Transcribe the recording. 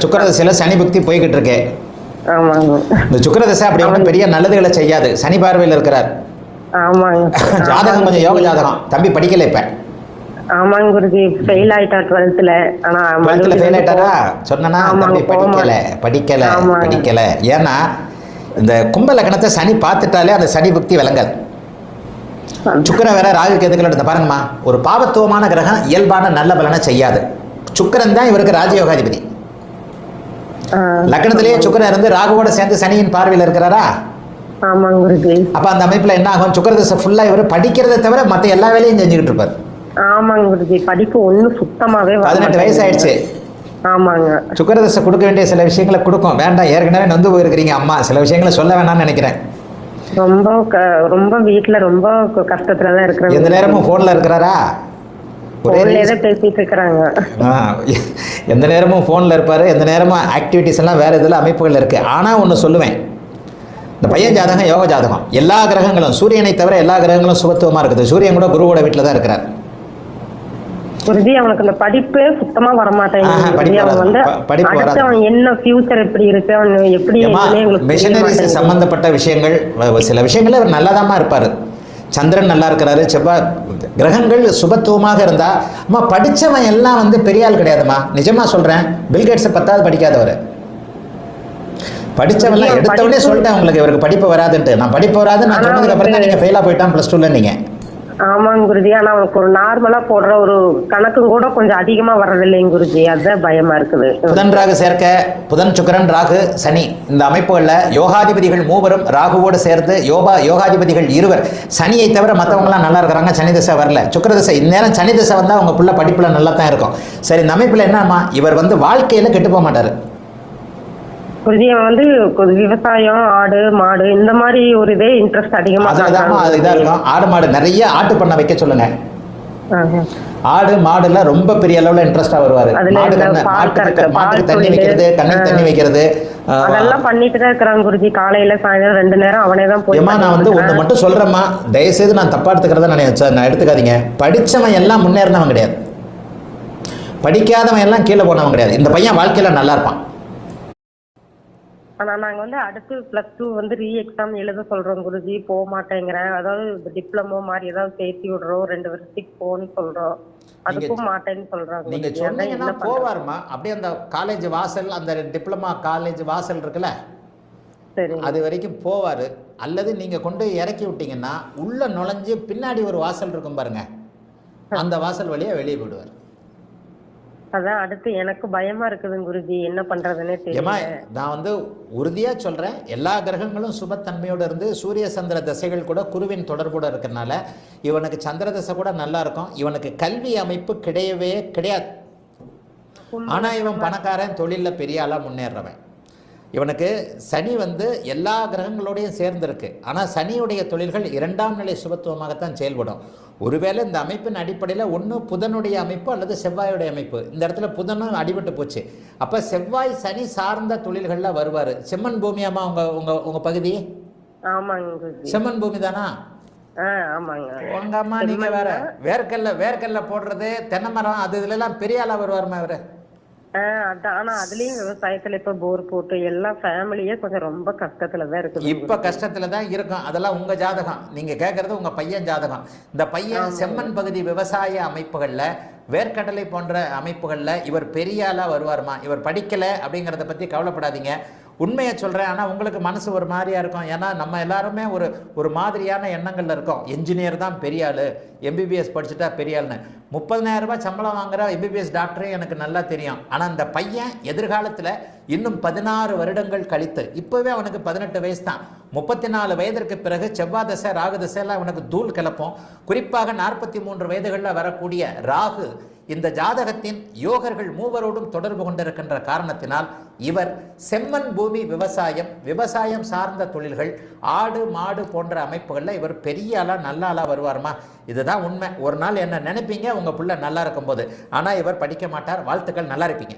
சுக்கிரதசையில சனி புக்தி போய்கிட்டு இருக்கு. ஆமாங்க. இந்த சுக்கிரதசை அப்படி ஒன்றும் பெரிய நல்லதுகளை செய்யாது. சனி பார்வையில் இருக்கிறார். ஆமாங்க. ஜாதகம் கொஞ்சம் யோக ஜாதகம். தம்பி படிக்கல இப்ப. ஆமாங்க குருஜி, ஃபெயில் ஆயிட்டா 12th. ஆனா 12th ஃபெயில் ஆயிட்டாரா? சொன்னா தம்பி படிக்கல. ஏன்னா இந்த கும்ப லக்னத்தை சனி பார்த்துட்டாலே அந்த சனி புக்தி விளங்காது. சுக்கிரன் வேற ராகு கேதுக்கள் எடுத்த பாருங்கம்மா, ஒரு பாவத்துவமான கிரகம் இயல்பான நல்ல பலனை செய்யாது. சுக்கிரன் தான் இவருக்கு ராஜயோகாதிபதி. லக்னத்திலேயே சுக்கிரன் இருந்து ராகுவோட சேர்ந்து சனியின் பார்வையில் இருக்கிறாரா? ஆமாங்க குருஜி. அப்ப அந்த அமைப்புல என்ன ஆகும்? சுக்கிரதசை ஃபுல்லா இவர் படிக்கிறதை தவிர மற்ற எல்லா வேலையும் செஞ்சுக்கிட்டு இருப்பார். ஆமாங்க குருஜி, படிப்பு ஒண்ணு சுத்தமாவே 18 வயசு ஆயிடுச்சு. ஆமாங்க. சுக்கிரதசை கொடுக்க வேண்டிய சில விஷயங்களை கொடுக்கும். வேண்டாம், ஏற்கனவே நொந்து போயிருக்கிறீங்க அம்மா, சில விஷயங்களை சொல்ல வேணாம்னு நினைக்கிறேன். ரொம்ப வீட்டுல ரொம்ப கஷ்டத்துலதான் இருக்கிறாங்க. எந்த நேரமும் போன்ல இருக்கிறாரா? பேசிட்டு இருக்கிறாங்க. எந்த நேரமும் போன்ல இருப்பாரு. எந்த நேரமும் ஆக்டிவிட்டிஸ் எல்லாம் வேற இதுல அமைப்புகள் இருக்கு. ஆனா ஒன்னு சொல்லுவேன், இந்த பையன் ஜாதகம் யோக ஜாதகம். எல்லா கிரகங்களும் சூரியனை தவிர எல்லா கிரகங்களும் சுபத்துவமா இருக்குது. சூரியன் கூட குருவோட வீட்டுல தான் இருக்கிறார். குருஜி, அவனுக்கு இந்த படிப்பே சுத்தமா வரமாட்டேங்குது. அவன் என்ன ஃபியூச்சர் எப்படி இருக்கு, அவன் எப்படி மிஷனரிஸ் சம்பந்தப்பட்ட விஷயங்கள், சில விஷயங்கள் அவர் நல்லாதாமா இருப்பாரு. சந்திரன் நல்லா இருக்கிறாரு, செவ்வாய், கிரகங்கள் சுபத்துவமாக இருந்தா அம்மா படிச்சவன் எல்லாம் வந்து பெரிய ஆள் கிடையாதுமா. நிஜமா சொல்றேன், பில்கேட்ஸ் 10வது படிக்காதவர். படிச்சவெல்லாம் எடுத்தவனே சொல்லிட்டேன் உங்களுக்கு இவருக்கு படிப்பு வராதுன்ட்டு. நான் படிப்பு வராது நான் சொன்னதுக்கு அப்புறம் தான் நீங்க ஃபெயிலா போயிட்டான் +2ல நீங்க. ஆமாங்க குருஜி, ஆனா அவனுக்கு ஒரு நார்மலா போடுற ஒரு கணக்கும் கூட கொஞ்சம் அதிகமா வர்றதில்லைங்க குருஜி, அதுதான் பயமா இருக்குது. புதன் ராகு சேர்க்க, புதன் சுக்கிரன் ராகு சனி இந்த அமைப்புகள்ல யோகாதிபதிகள் மூவரும் ராகுவோடு சேர்ந்து யோகாதிபதிகள் இருவர். சனியை தவிர மற்றவங்களாம் நல்லா இருக்கிறாங்க. சனி தசை வரல. சுக்கிரதசை இந்நேரம் சனி தசை வந்தா அவங்க புள்ள படிப்புல நல்லா தான் இருக்கும். சரி, இந்த அமைப்புல என்னம்மா, இவர் வந்து வாழ்க்கையில கெட்டு போக மாட்டாரு. குருஜி, வந்து விவசாயம், ஆடு மாடு இந்த மாதிரி ஒரு இதே இன்ட்ரெஸ்ட் அதிகமா இதா இருக்கும். ஆடு மாடு நிறைய ஆட்டு பண்ண வைக்க சொல்லுங்க. ஆடு மாடுல ரொம்ப பெரிய அளவுல இன்ட்ரெஸ்டா வருவாரு. மாட்டுக்கு தண்ணி வைக்கிறது, கண்ணுக்கு தண்ணி வைக்கிறது, அதெல்லாம் பண்ணிட்டு தான் இருக்கிறாங்க குருஜி. காலையில சாயந்தரம் 2 நேரம் அவனே தான் போய். நான் வந்து ஒண்ணு மட்டும் சொல்றேம்மா, தயவுசெய்து நான் தப்பா எடுத்துக்கிறத நான் எடுத்துக்காதீங்க. படிச்சவன் எல்லாம் முன்னேறினவன் கிடையாது, படிக்காதவன் எல்லாம் கீழே போனவன் கிடையாது. இந்த பையன் வாழ்க்கையில நல்லா இருப்பான். ஆனா நாங்க வந்து அடுத்து +2 வந்து எக்ஸாம் எழுத சொல்றோம் குருஜி, போக மாட்டேங்கிறேன். அதாவது டிப்ளமோ மாதிரி ஏதாவது சேர்த்தி விடுறோம், 2 வருஷத்துக்கு போன்னு சொல்றோம், அதுக்கும் மாட்டேன்னு சொல்றாங்க. நீங்க சொன்னீங்கன்னா போவாருமா. அப்படியே அந்த காலேஜ் வாசல், அந்த டிப்ளமா காலேஜ் வாசல் இருக்குல்ல, அது வரைக்கும் போவாரு. அல்லது நீங்க கொண்டு இறக்கி விட்டீங்கன்னா உள்ள நுழைஞ்சு பின்னாடி ஒரு வாசல் இருக்கும் பாருங்க, அந்த வாசல் வழியா வெளியே போயிடுவார். அதான் அடுத்து எனக்கு பயமா இருக்குது குருஜி, என்ன பண்றதுன்னே தெரியல. நான் வந்து உறுதியா சொல்றேன், எல்லா கிரகங்களும் சுபத்தன்மையோட இருந்து சூரிய சந்திர தசைகள் கூட குருவின் தொடர்போட இருக்கிறதுனால இவனுக்கு சந்திர தசை கூட நல்லா இருக்கும். இவனுக்கு கல்வி அமைப்பு கிடையவே கிடையாது. ஆனா இவன் பணக்காரன், தொழில பெரிய ஆளா முன்னேறவன். இவனுக்கு சனி வந்து எல்லா கிரகங்களோடையும் சேர்ந்திருக்கு. ஆனால் சனியுடைய தொழில்கள் 2ஆம் நிலை சுபத்துவமாகத்தான் செயல்படும். ஒருவேளை இந்த அமைப்பின் அடிப்படையில் ஒன்று புதனுடைய அமைப்பு அல்லது செவ்வாயுடைய அமைப்பு. இந்த இடத்துல புதனும் அடிபட்டு போச்சு. அப்போ செவ்வாய் சனி சார்ந்த தொழில்களில் வருவார். செம்மண் பூமியாமா உங்க பகுதி? ஆமாங்க, செம்மண் பூமி தானா? ஆமாங்க. உங்க அம்மா நீங்க வேற வேர்க்கல்ல போடுறது, தென்னை மரம், அது இதுல எல்லாம் பெரிய ஆளா வருவாருமா இவரு. ஆனா அதுலயும் விவசாயத்துல இப்ப போர் போட்டு எல்லா ஃபேமிலியே கொஞ்சம் ரொம்ப கஷ்டத்துலதான் இருக்கு. இப்ப கஷ்டத்துலதான் இருக்கும். அதெல்லாம் உங்க ஜாதகம், நீங்க கேட்கறது உங்க பையன் ஜாதகம். இந்த பையன் செம்மண் பகுதி விவசாய அமைப்புகள்ல, வேர்க்கடலை போன்ற அமைப்புகள்ல இவர் பெரிய ஆளா வருவாருமா. இவர் படிக்கல அப்படிங்கறத பத்தி கவலைப்படாதீங்க. உண்மையை சொல்கிறேன். ஆனால் உங்களுக்கு மனசு ஒரு மாதிரியாக இருக்கும். ஏன்னா நம்ம எல்லாருமே ஒரு மாதிரியான எண்ணங்களில் இருக்கோம். என்ஜினியர் தான் பெரிய ஆள், MBBS படிச்சுட்டா பெரிய ஆள்னு. 30,000 ரூபாய் சம்பளம் வாங்குற MBBS டாக்டரே எனக்கு நல்லா தெரியும். ஆனால் அந்த பையன் எதிர்காலத்தில் இன்னும் 16 வருடங்கள் கழித்து, இப்போவே அவனுக்கு 18 வயசு தான், 34 வயதிற்கு பிறகு செவ்வாய் தசை ராகு தசையெல்லாம் அவனுக்கு தூள் கிளப்போம். குறிப்பாக 43 வயதுகளில் வரக்கூடிய ராகு இந்த ஜாதகத்தின் யோகர்கள் மூவரோடும் தொடர்பு கொண்டிருக்கின்ற காரணத்தினால் இவர் செம்மண் பூமி விவசாயம் சார்ந்த தொழில்கள், ஆடு மாடு போன்ற அமைப்புகளில் இவர் பெரிய ஆளா நல்ல ஆளா வருவாருமா. இதுதான் உண்மை. ஒரு நாள் என்ன நினைப்பீங்க உங்க புள்ள நல்லா இருக்கும் போது. ஆனால் இவர் படிக்க மாட்டார். வாழ்த்துக்கள், நல்லா இருப்பீங்க.